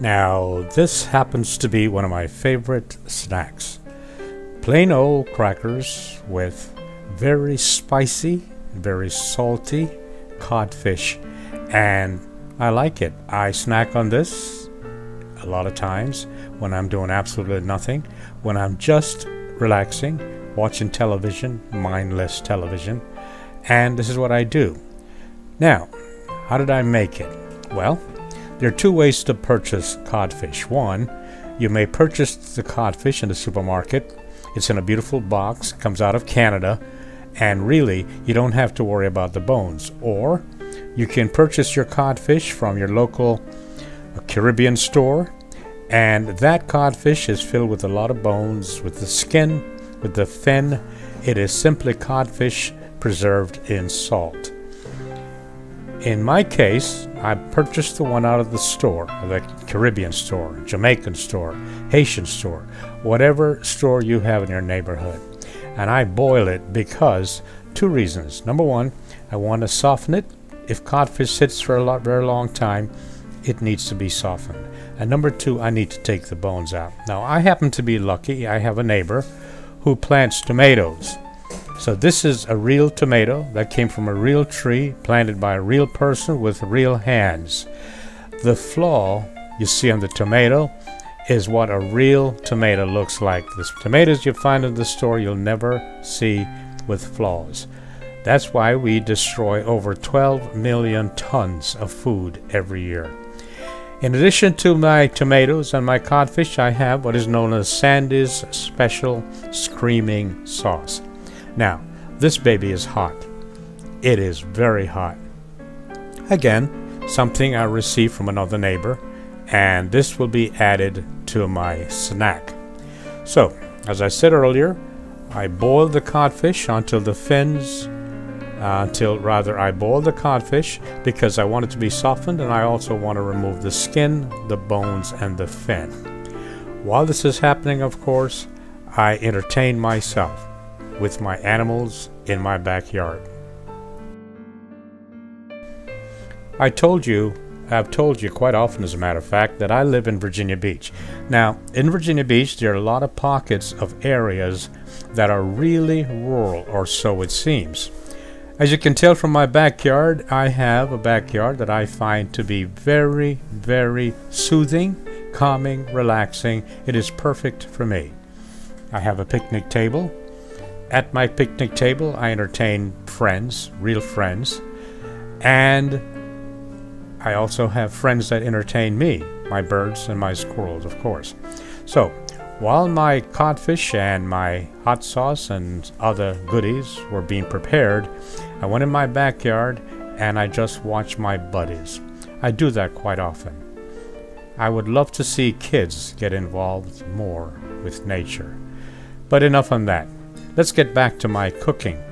Now, this happens to be one of my favorite snacks. Plain old crackers with very spicy, very salty codfish. And I like it. I snack on this a lot of times when I'm doing absolutely nothing, when I'm just relaxing, watching television, mindless television. And this is what I do. Now, how did I make it? Well, there are two ways to purchase codfish. One, you may purchase the codfish in the supermarket. It's in a beautiful box, comes out of Canada, and really, you don't have to worry about the bones. Or, you can purchase your codfish from your local Caribbean store, and that codfish is filled with a lot of bones, with the skin, with the fin. It is simply codfish preserved in salt. In my case, I purchased the one out of the store, the Caribbean store, Jamaican store, Haitian store, whatever store you have in your neighborhood. And I boil it because two reasons. Number one, I want to soften it. If codfish sits for a very long time, it needs to be softened. And number two, I need to take the bones out. Now, I happen to be lucky. I have a neighbor who plants tomatoes. So this is a real tomato that came from a real tree, planted by a real person with real hands. The flaw you see on the tomato is what a real tomato looks like. The tomatoes you find in the store you'll never see with flaws. That's why we destroy over 12 million tons of food every year. In addition to my tomatoes and my codfish, I have what is known as Sandy's Special Screaming Sauce. Now, this baby is hot. It is very hot. Again, something I received from another neighbor, and this will be added to my snack. So, as I said earlier, I boil the codfish until the fins, I boil the codfish because I want it to be softened, and I also want to remove the skin, the bones, and the fin. While this is happening, of course, I entertain myself with my animals in my backyard. I've told you quite often, as a matter of fact, that I live in Virginia Beach. Now, in Virginia Beach, there are a lot of pockets of areas that are really rural, or so it seems. As you can tell from my backyard, I have a backyard that I find to be very, very soothing, calming, relaxing. It is perfect for me. I have a picnic table. At my picnic table, I entertain friends, real friends, and I also have friends that entertain me, my birds and my squirrels, of course. So, while my codfish and my hot sauce and other goodies were being prepared, I went in my backyard and I just watched my buddies. I do that quite often. I would love to see kids get involved more with nature. But enough on that. Let's get back to my cooking.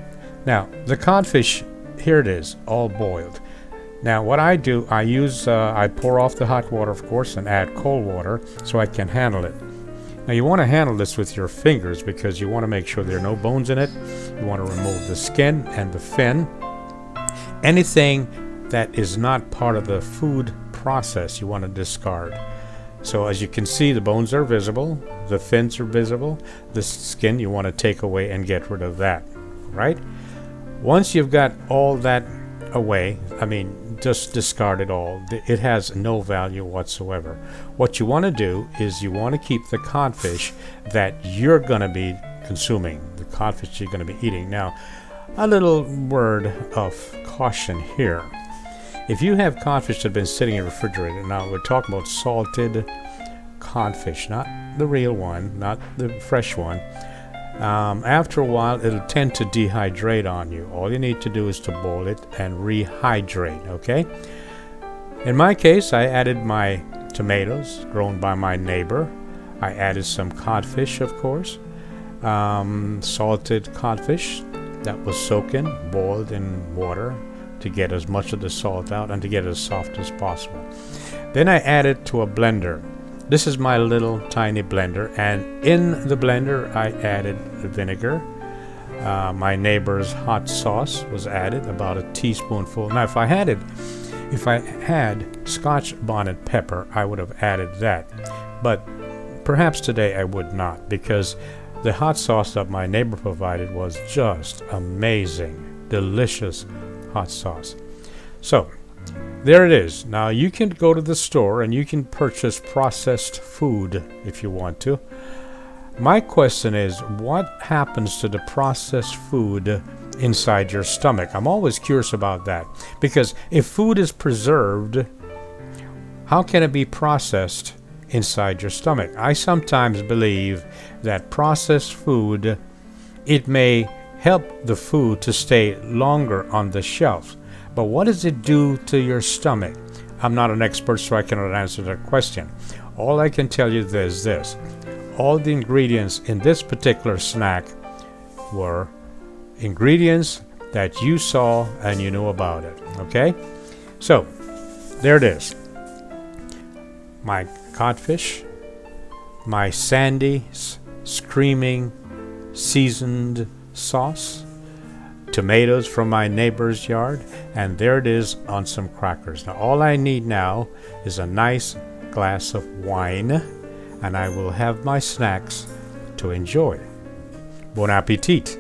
Now, the codfish, here it is, all boiled. Now, what I do, I pour off the hot water, of course, and add cold water so I can handle it. Now, you want to handle this with your fingers because you want to make sure there are no bones in it. You want to remove the skin and the fin. Anything that is not part of the food process, you want to discard. So as you can see, the bones are visible, the fins are visible, the skin you want to take away and get rid of that, right? Once you've got all that away, just discard it all. It has no value whatsoever. What you want to do is you want to keep the codfish that you're going to be consuming, the codfish you're going to be eating. Now, a little word of caution here. If you have codfish that have been sitting in the refrigerator, now we're talking about salted codfish, not the real one, not the fresh one. After a while, it'll tend to dehydrate on you. All you need to do is to boil it and rehydrate, okay? In my case, I added my tomatoes grown by my neighbor. I added some codfish, of course, salted codfish that was soaking, boiled in water to get as much of the salt out and to get it as soft as possible. Then I added to a blender. This is my little tiny blender, and in the blender I added vinegar. My neighbor's hot sauce was added, about a teaspoonful. Now, if I had it If I had Scotch bonnet pepper, I would have added that. But perhaps today I would not, because the hot sauce that my neighbor provided was just amazing, delicious hot sauce. So, there it is. Now you can go to the store and you can purchase processed food if you want to. My question is, what happens to the processed food inside your stomach? I'm always curious about that, because if food is preserved, how can it be processed inside your stomach? I sometimes believe that processed food, it may help the food to stay longer on the shelf. But what does it do to your stomach? I'm not an expert, so I cannot answer that question. All I can tell you is this. All the ingredients in this particular snack were ingredients that you saw and you knew about it. Okay? So, there it is. My codfish, my sandy, screaming, seasoned sauce, tomatoes from my neighbor's yard, and there it is on some crackers. Now all I need now is a nice glass of wine, and I will have my snacks to enjoy. Bon appetit!